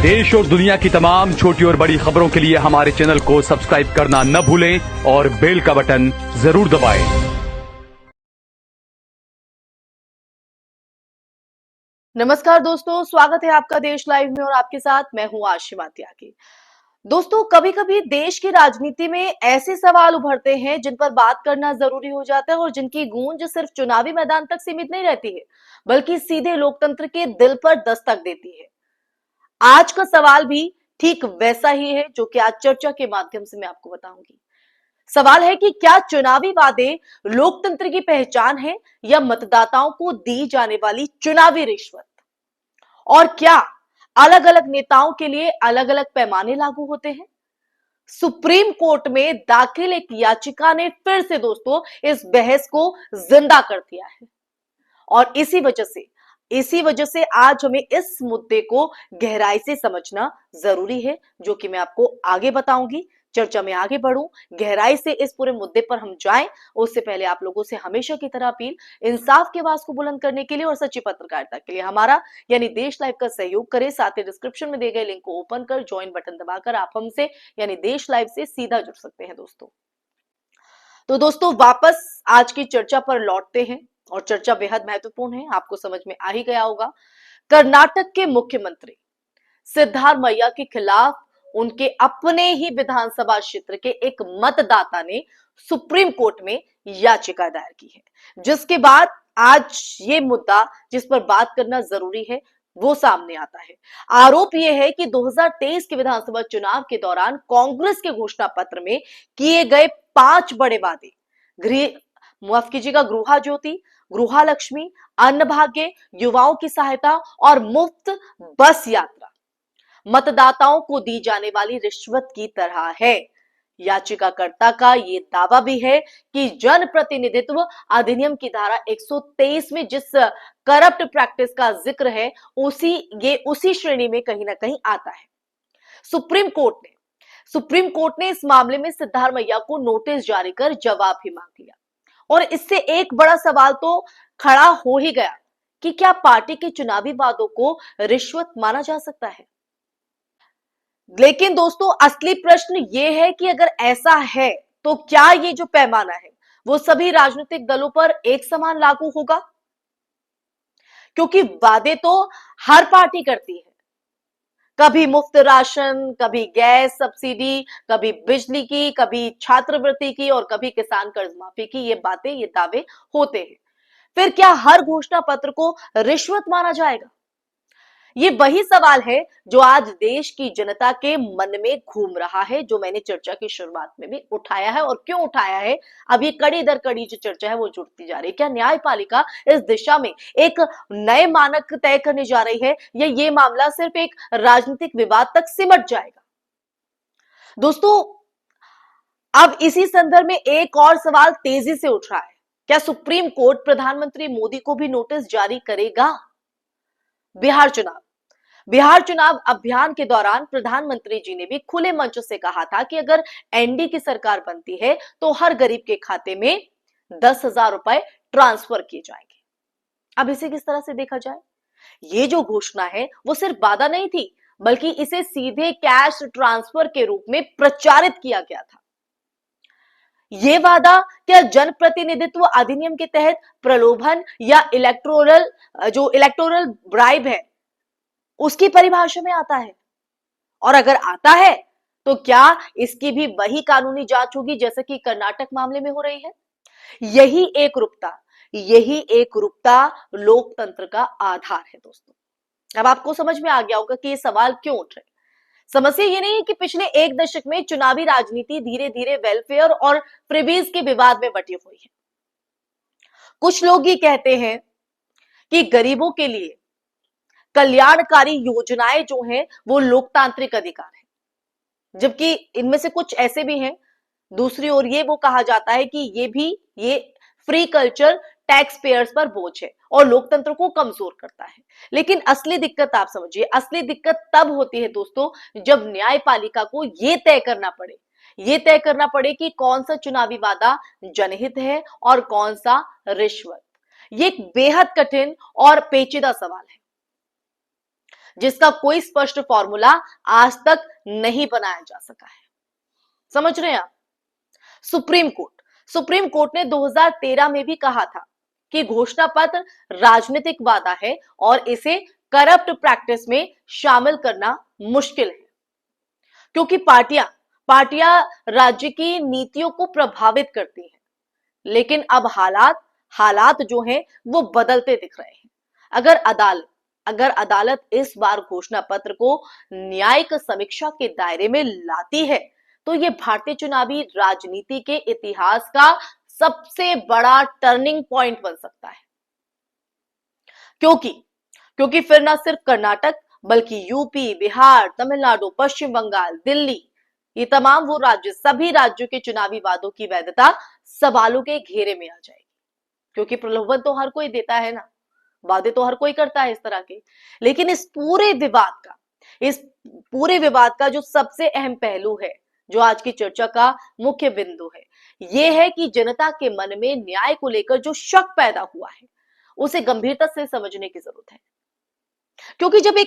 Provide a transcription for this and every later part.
देश और दुनिया की तमाम छोटी और बड़ी खबरों के लिए हमारे चैनल को सब्सक्राइब करना न भूलें और बेल का बटन जरूर दबाएं। नमस्कार दोस्तों, स्वागत है आपका देश लाइव में और आपके साथ मैं हूं आशिमा त्यागी। दोस्तों, कभी कभी देश की राजनीति में ऐसे सवाल उभरते हैं जिन पर बात करना जरूरी हो जाता है और जिनकी गूंज सिर्फ चुनावी मैदान तक सीमित नहीं रहती है, बल्कि सीधे लोकतंत्र के दिल पर दस्तक देती है। आज का सवाल भी ठीक वैसा ही है जो कि आज चर्चा के माध्यम से मैं आपको बताऊंगी। सवाल है कि क्या चुनावी वादे लोकतंत्र की पहचान है या मतदाताओं को दी जाने वाली चुनावी रिश्वत? और क्या अलग अलग नेताओं के लिए अलग अलग पैमाने लागू होते हैं? सुप्रीम कोर्ट में दाखिल एक याचिका ने फिर से दोस्तों इस बहस को जिंदा कर दिया है और इसी वजह से आज हमें इस मुद्दे को गहराई से समझना जरूरी है, जो कि मैं आपको आगे बताऊंगी। चर्चा में आगे बढ़ूं, गहराई से इस पूरे मुद्दे पर हम जाएं, उससे पहले आप लोगों से हमेशा की तरह अपील, इंसाफ की आवाज को बुलंद करने के लिए और सच्ची पत्रकारिता के लिए हमारा यानी देश लाइव का सहयोग करें। साथ ही डिस्क्रिप्शन में दिए गए लिंक को ओपन कर ज्वाइन बटन दबाकर आप हमसे यानी देश लाइव से सीधा जुड़ सकते हैं दोस्तों। तो दोस्तों, वापस आज की चर्चा पर लौटते हैं और चर्चा बेहद महत्वपूर्ण है, आपको समझ में आ ही गया होगा। कर्नाटक के मुख्यमंत्री सिद्धारमैया के खिलाफ उनके अपने ही विधानसभा क्षेत्र के एक मतदाता ने सुप्रीम कोर्ट में याचिका दायर की है, जिसके बाद आज ये मुद्दा जिस पर बात करना जरूरी है वो सामने आता है। आरोप यह है कि 2023 के विधानसभा चुनाव के दौरान कांग्रेस के घोषणा पत्र में किए गए 5 बड़े वादे, माफ कीजिएगा, गृहा ज्योति, गृहा लक्ष्मी, अन्न भाग्य, युवाओं की सहायता और मुफ्त बस यात्रा मतदाताओं को दी जाने वाली रिश्वत की तरह है। याचिकाकर्ता का ये दावा भी है कि जनप्रतिनिधित्व अधिनियम की धारा 123 में जिस करप्ट प्रैक्टिस का जिक्र है उसी श्रेणी में कहीं ना कहीं आता है। सुप्रीम कोर्ट ने इस मामले में सिद्धारमैया को नोटिस जारी कर जवाब भी मांग लिया और इससे एक बड़ा सवाल तो खड़ा हो ही गया कि क्या पार्टी के चुनावी वादों को रिश्वत माना जा सकता है। लेकिन दोस्तों, असली प्रश्न यह है कि अगर ऐसा है तो क्या ये जो पैमाना है वो सभी राजनीतिक दलों पर एक समान लागू होगा? क्योंकि वादे तो हर पार्टी करती है, कभी मुफ्त राशन, कभी गैस सब्सिडी, कभी बिजली की, कभी छात्रवृत्ति की और कभी किसान कर्ज माफी की। ये बातें, ये दावे होते हैं। फिर क्या हर घोषणा पत्र को रिश्वत माना जाएगा? ये वही सवाल है जो आज देश की जनता के मन में घूम रहा है, जो मैंने चर्चा की शुरुआत में भी उठाया है। और क्यों उठाया है, अब ये कड़ी दर कड़ी जो चर्चा है वो जुड़ती जा रही है। क्या न्यायपालिका इस दिशा में एक नए मानक तय करने जा रही है या ये मामला सिर्फ एक राजनीतिक विवाद तक सिमट जाएगा? दोस्तों, अब इसी संदर्भ में एक और सवाल तेजी से उठ रहा है, क्या सुप्रीम कोर्ट प्रधानमंत्री मोदी को भी नोटिस जारी करेगा? बिहार चुनाव अभियान के दौरान प्रधानमंत्री जी ने भी खुले मंच से कहा था कि अगर एनडी की सरकार बनती है तो हर गरीब के खाते में 10,000 रुपए ट्रांसफर किए जाएंगे। अब इसे किस तरह से देखा जाए, ये जो घोषणा है वो सिर्फ वादा नहीं थी, बल्कि इसे सीधे कैश ट्रांसफर के रूप में प्रचारित किया गया था। ये वादा क्या जनप्रतिनिधित्व अधिनियम के तहत प्रलोभन या इलेक्टोरल ब्राइब है उसकी परिभाषा में आता है? और अगर आता है तो क्या इसकी भी वही कानूनी जांच होगी जैसे कि कर्नाटक मामले में हो रही है? यही एक रुकता लोकतंत्र का आधार है दोस्तों। अब आपको समझ में आ गया होगा कि ये सवाल क्यों उठ रहे। समस्या ये नहीं है कि पिछले एक दशक में चुनावी राजनीति धीरे धीरे वेलफेयर और प्रिवीज के विवाद में बटी हुई है। कुछ लोग ये कहते हैं कि गरीबों के लिए कल्याणकारी योजनाएं जो हैं वो लोकतांत्रिक अधिकार है, जबकि इनमें से कुछ ऐसे भी हैं दूसरी ओर ये वो कहा जाता है कि ये फ्री कल्चर टैक्स पेयर्स पर बोझ है और लोकतंत्र को कमजोर करता है। लेकिन असली दिक्कत आप समझिए, असली दिक्कत तब होती है दोस्तों जब न्यायपालिका को ये तय करना पड़े कि कौन सा चुनावी वादा जनहित है और कौन सा रिश्वत। ये एक बेहद कठिन और पेचीदा सवाल है। जिसका कोई स्पष्ट फॉर्मूला आज तक नहीं बनाया जा सका है। समझ रहे हैं आप? सुप्रीम कोर्ट ने 2013 में भी कहा था कि घोषणा पत्र राजनीतिक वादा है और इसे करप्ट प्रैक्टिस में शामिल करना मुश्किल है, क्योंकि पार्टियां राज्य की नीतियों को प्रभावित करती हैं। लेकिन अब हालात जो हैं वो बदलते दिख रहे हैं। अगर अदालत इस बार घोषणा पत्र को न्यायिक समीक्षा के दायरे में लाती है तो ये भारतीय चुनावी राजनीति के इतिहास का सबसे बड़ा टर्निंग पॉइंट बन सकता है, क्योंकि फिर न सिर्फ कर्नाटक बल्कि यूपी, बिहार, तमिलनाडु, पश्चिम बंगाल, दिल्ली, ये तमाम वो सभी राज्यों के चुनावी वादों की वैधता सवालों के घेरे में आ जाएगी। क्योंकि प्रलोभन तो हर कोई देता है ना, वादे तो हर कोई करता है इस तरह के, लेकिन इस पूरे विवाद का जो सबसे अहम पहलू है, जो आज की चर्चा का मुख्य बिंदु है, यह है कि जनता के मन में न्याय को लेकर जो शक पैदा हुआ है उसे गंभीरता से समझने की जरूरत है। क्योंकि जब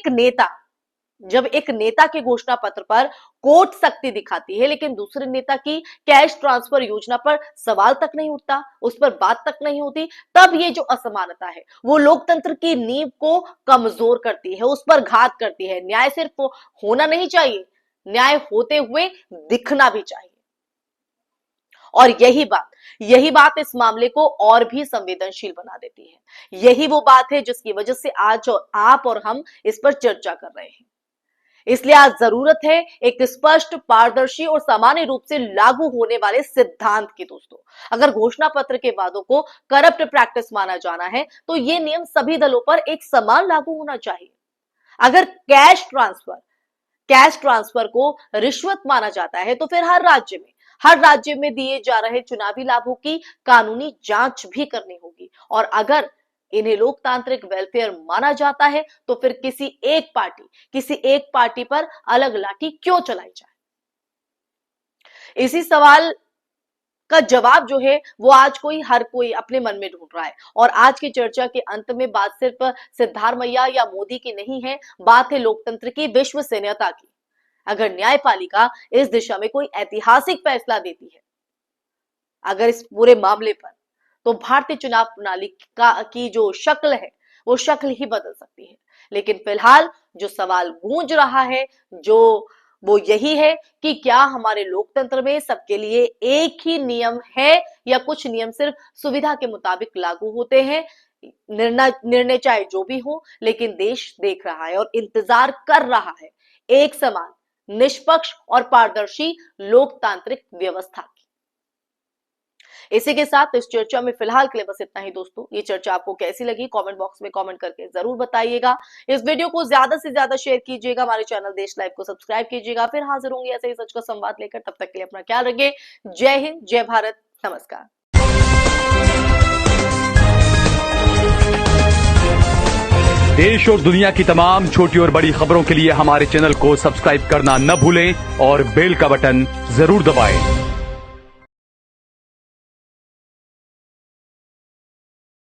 एक नेता के घोषणा पत्र पर कोर्ट सख्ती दिखाती है लेकिन दूसरे नेता की कैश ट्रांसफर योजना पर सवाल तक नहीं उठता, उस पर बात तक नहीं होती, तब ये जो असमानता है वो लोकतंत्र की नींव को कमजोर करती है, उस पर घात करती है। न्याय सिर्फ होना नहीं चाहिए, न्याय होते हुए दिखना भी चाहिए। और यही बात इस मामले को और भी संवेदनशील बना देती है। यही वो बात है जिसकी वजह से आज आप और हम इस पर चर्चा कर रहे हैं। इसलिए आज जरूरत है एक स्पष्ट, पारदर्शी और सामान्य रूप से लागू होने वाले सिद्धांत की। दोस्तों, अगर घोषणा पत्र के वादों को करप्ट प्रैक्टिस माना जाना है तो ये नियम सभी दलों पर एक समान लागू होना चाहिए। अगर कैश ट्रांसफर को रिश्वत माना जाता है तो फिर हर राज्य में दिए जा रहे चुनावी लाभों की कानूनी जांच भी करनी होगी। और अगर इन्हें लोकतांत्रिक वेलफेयर माना जाता है तो फिर किसी एक पार्टी पर अलग लाठी क्यों चलाई जाए? इसी सवाल का जवाब जो है वो आज हर कोई अपने मन में ढूंढ रहा है। और आज की चर्चा के अंत में बात सिर्फ सिद्धारमैया या मोदी की नहीं है, बात है लोकतंत्र की विश्वसनीयता की। अगर न्यायपालिका इस दिशा में कोई ऐतिहासिक फैसला देती है अगर इस पूरे मामले पर, तो भारतीय चुनाव प्रणाली की जो शक्ल है वो शक्ल ही बदल सकती है। लेकिन फिलहाल जो सवाल गूंज रहा है वो यही है कि क्या हमारे लोकतंत्र में सबके लिए एक ही नियम है या कुछ नियम सिर्फ सुविधा के मुताबिक लागू होते हैं। निर्णय चाहे जो भी हो, लेकिन देश देख रहा है और इंतजार कर रहा है एक समान, निष्पक्ष और पारदर्शी लोकतांत्रिक व्यवस्था की। इसी के साथ इस चर्चा में फिलहाल के लिए बस इतना ही। दोस्तों, ये चर्चा आपको कैसी लगी कमेंट बॉक्स में कमेंट करके जरूर बताइएगा। इस वीडियो को ज्यादा से ज्यादा शेयर कीजिएगा, हमारे चैनल देश लाइव को सब्सक्राइब कीजिएगा। फिर हाजिर होंगे ऐसे ही सच का संवाद लेकर, तब तक के लिए अपना ख्याल रखिए। जय हिंद, जय भारत, नमस्कार। देश और दुनिया की तमाम छोटी और बड़ी खबरों के लिए हमारे चैनल को सब्सक्राइब करना न भूलें और बेल का बटन जरूर दबाएं।